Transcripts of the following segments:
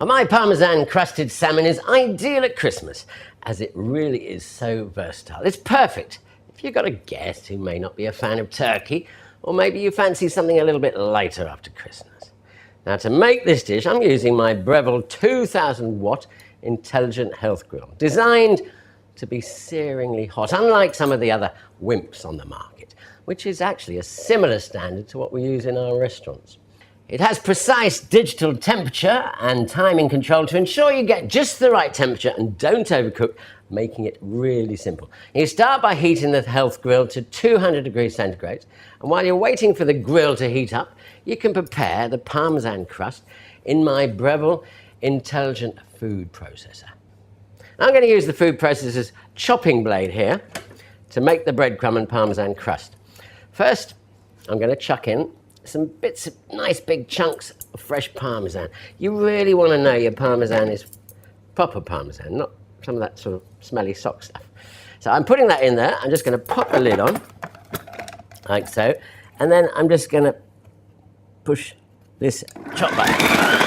My Parmesan crusted salmon is ideal at Christmas, as it really is so versatile. It's perfect if you've got a guest who may not be a fan of turkey, or maybe you fancy something a little bit lighter after Christmas. Now, to make this dish, I'm using my Breville 2000 watt intelligent health grill, designed to be searingly hot, unlike some of the other wimps on the market, which is actually a similar standard to what we use in our restaurants. It has precise digital temperature and timing control to ensure you get just the right temperature and don't overcook, making it really simple. You start by heating the health grill to 200 degrees centigrade, and while you're waiting for the grill to heat up, you can prepare the Parmesan crust in my Breville intelligent food processor. I'm going to use the food processor's chopping blade here to make the breadcrumb and Parmesan crust. First, I'm going to chuck in some bits of nice big chunks of fresh Parmesan. You really want to know your Parmesan is proper Parmesan, not some of that sort of smelly sock stuff. So I'm putting that in there. I'm just going to pop the lid on, like so, and then I'm just going to push this chop button.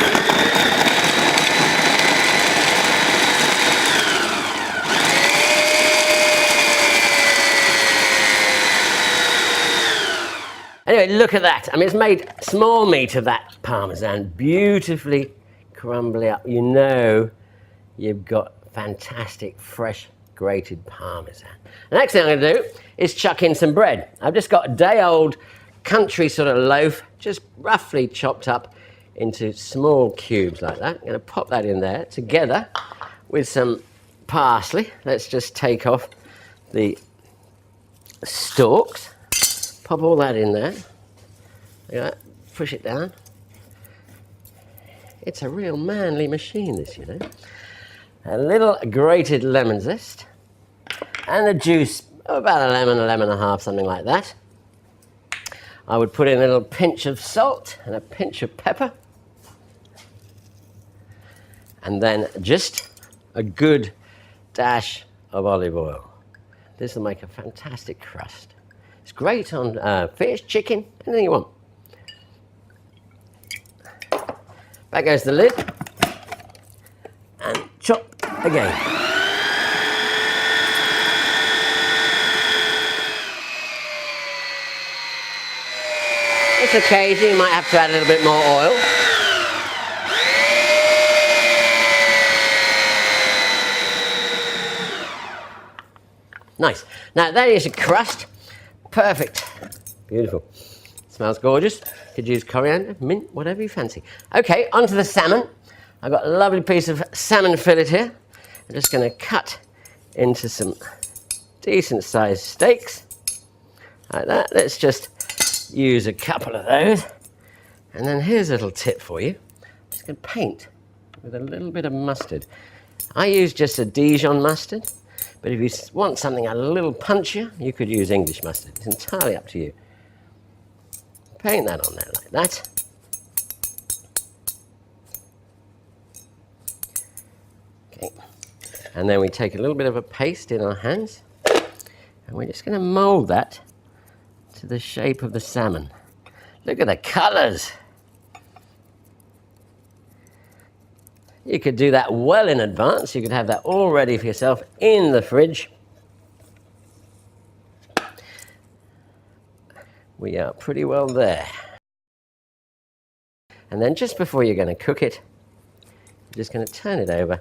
Anyway, look at that. I mean, it's made small meat of that Parmesan, beautifully crumbly up. You know you've got fantastic, fresh, grated Parmesan. The next thing I'm going to do is chuck in some bread. I've just got a day-old country sort of loaf, just roughly chopped up into small cubes like that. I'm going to pop that in there together with some parsley. Let's just take off the stalks. Pop all that in there. Yeah, push it down. It's a real manly machine, this, you know. A little grated lemon zest. And the juice of about a lemon and a half, something like that. I would put in a little pinch of salt and a pinch of pepper. And then just a good dash of olive oil. This will make a fantastic crust. It's great on fish, chicken, anything you want. Back goes the lid, and chop again. This occasion you might have to add a little bit more oil. Nice. Now that is a crust. Perfect. Beautiful. Smells gorgeous. Could use coriander, mint, whatever you fancy. Okay, onto the salmon. I've got a lovely piece of salmon fillet here. I'm just going to cut into some decent sized steaks. Like that. Let's just use a couple of those. And then here's a little tip for you. I'm just going to paint with a little bit of mustard. I use just a Dijon mustard. But if you want something a little punchier, you could use English mustard. It's entirely up to you. Paint that on there like that. Okay. And then we take a little bit of a paste in our hands, and we're just going to mold that to the shape of the salmon. Look at the colours. You could do that well in advance. You could have that all ready for yourself in the fridge. We are pretty well there. And then just before you're going to cook it, you're just going to turn it over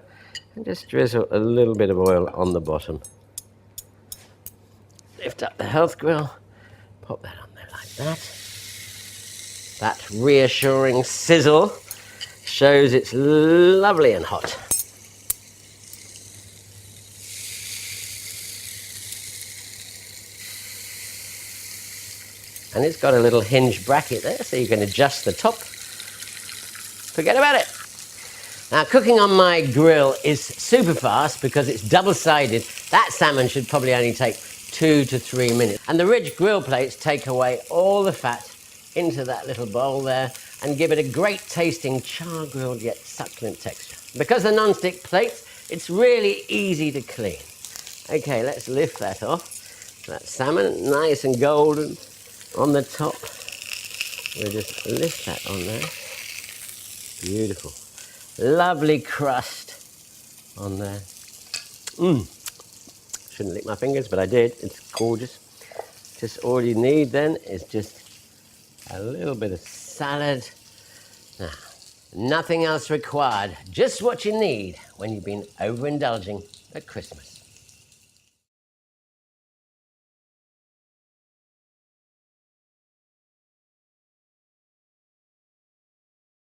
and just drizzle a little bit of oil on the bottom. Lift up the health grill, pop that on there like that. That reassuring sizzle shows it's lovely and hot. And it's got a little hinge bracket there, so you can adjust the top. Forget about it. Now, cooking on my grill is super fast because it's double-sided. That salmon should probably only take 2 to 3 minutes. And the ridge grill plates take away all the fat into that little bowl there and give it a great tasting char-grilled yet succulent texture. Because they're non-stick plates, it's really easy to clean. Okay, let's lift that off. That salmon, nice and golden on the top. We'll just lift that on there. Beautiful. Lovely crust on there. Shouldn't lick my fingers, but I did. It's gorgeous. Just all you need then is just a little bit of salad. Now, nothing else required. Just what you need when you've been overindulging at Christmas.